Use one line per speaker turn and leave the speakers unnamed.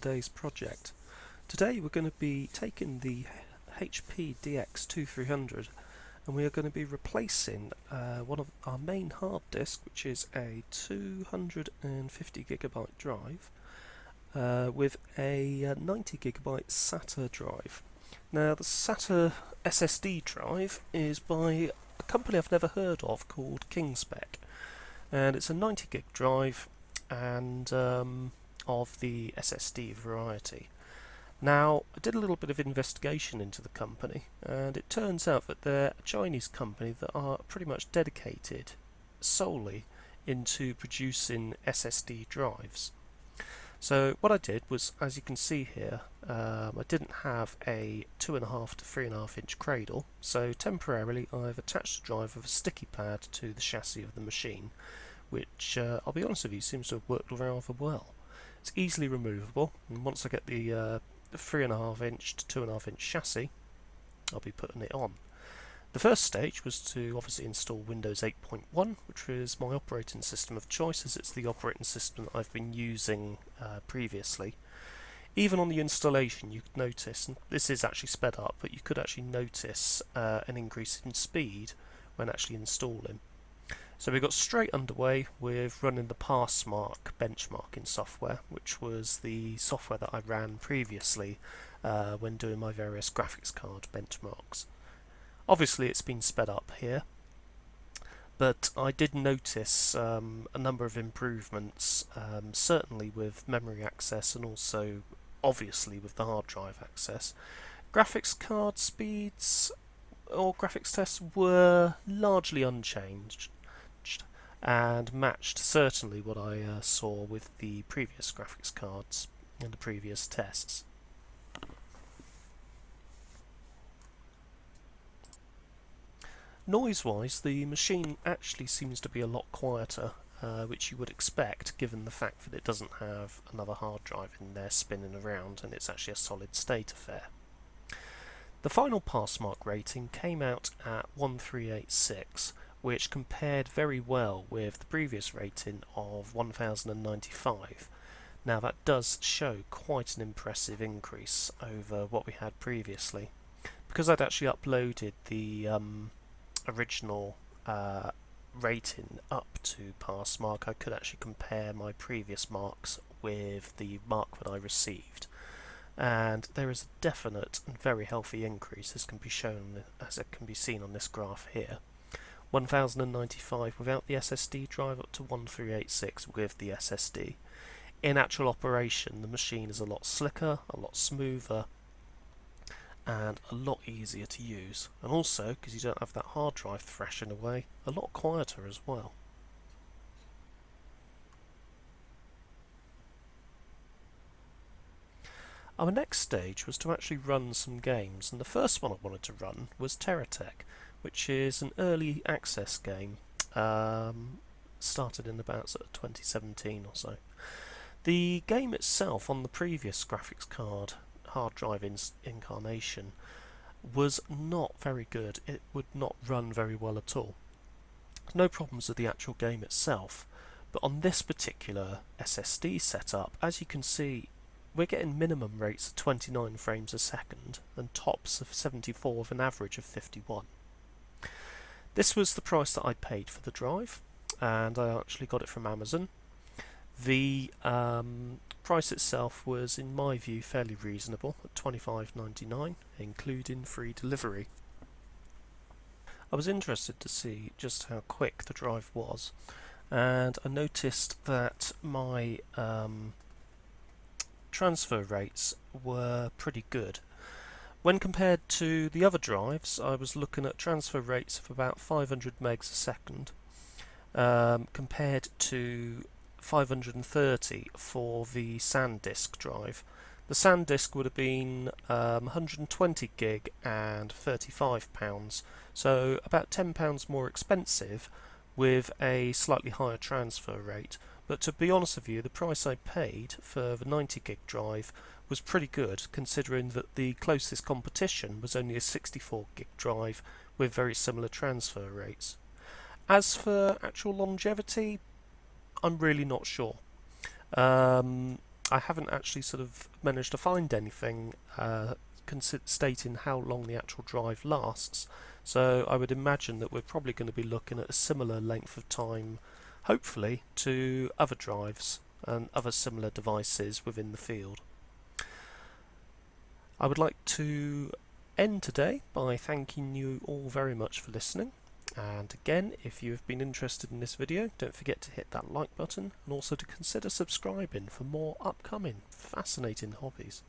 today's project. Today we're going to be taking the HP DX2300 and we are going to be replacing one of our main hard disk, which is a 250GB drive with a 90GB SATA drive. Now the SATA SSD drive is by a company I've never heard of called Kingspec, and it's a 90GB drive and of the SSD variety. Now, I did a little bit of investigation into the company, and it turns out that they're a Chinese company that are pretty much dedicated solely into producing SSD drives. So what I did was, as you can see here, I didn't have a 2.5 to 3.5 inch cradle, so temporarily I've attached the drive with a sticky pad to the chassis of the machine, which I'll be honest with you, seems to have worked rather well. It's easily removable, and once I get the 3.5 inch to 2.5 inch chassis, I'll be putting it on. The first stage was to obviously install Windows 8.1, which is my operating system of choice, as it's the operating system that I've been using previously. Even on the installation, you could notice, and this is actually sped up, but you could actually notice an increase in speed when actually installing. So we got straight underway with running the Passmark benchmarking software, which was the software that I ran previously when doing my various graphics card benchmarks. Obviously it's been sped up here, but I did notice a number of improvements, certainly with memory access and also obviously with the hard drive access. Graphics card speeds or graphics tests were largely unchanged and matched certainly what I saw with the previous graphics cards and the previous tests. Noise-wise, the machine actually seems to be a lot quieter, which you would expect given the fact that it doesn't have another hard drive in there spinning around and it's actually a solid state affair. The final Passmark rating came out at 1386, which compared very well with the previous rating of 1095. Now that does show quite an impressive increase over what we had previously. Because I'd actually uploaded the original rating up to Passmark, I could actually compare my previous marks with the mark that I received. And there is a definite and very healthy increase, as can be shown, as it can be seen on this graph here. 1095 without the SSD drive up to 1386 with the SSD. In actual operation, the machine is a lot slicker, a lot smoother, and a lot easier to use. And also, because you don't have that hard drive thrashing away, a lot quieter as well. Our next stage was to actually run some games, and the first one I wanted to run was Terratech, which is an early access game, started in about sort of 2017 or so. The game itself on the previous graphics card hard drive incarnation was not very good. It would not run very well at all. No problems with the actual game itself, but on this particular SSD setup, as you can see, we're getting minimum rates of 29 frames a second and tops of 74 with an average of 51. This was the price that I paid for the drive, and I actually got it from Amazon. The price itself was, in my view, fairly reasonable at $25.99, including free delivery. I was interested to see just how quick the drive was, and I noticed that my transfer rates were pretty good. When compared to the other drives, I was looking at transfer rates of about 500 megs a second, compared to 530 for the SanDisk drive. The SanDisk would have been 120 gig and £35, so about £10 more expensive with a slightly higher transfer rate. But to be honest with you, the price I paid for the 90 gig drive was pretty good, considering that the closest competition was only a 64 gig drive with very similar transfer rates. As for actual longevity, I'm really not sure. I haven't actually sort of managed to find anything stating how long the actual drive lasts, so I would imagine that we're probably going to be looking at a similar length of time, hopefully, to other drives and other similar devices within the field. I would like to end today by thanking you all very much for listening. And again, if you have been interested in this video, don't forget to hit that like button and also to consider subscribing for more upcoming fascinating hobbies.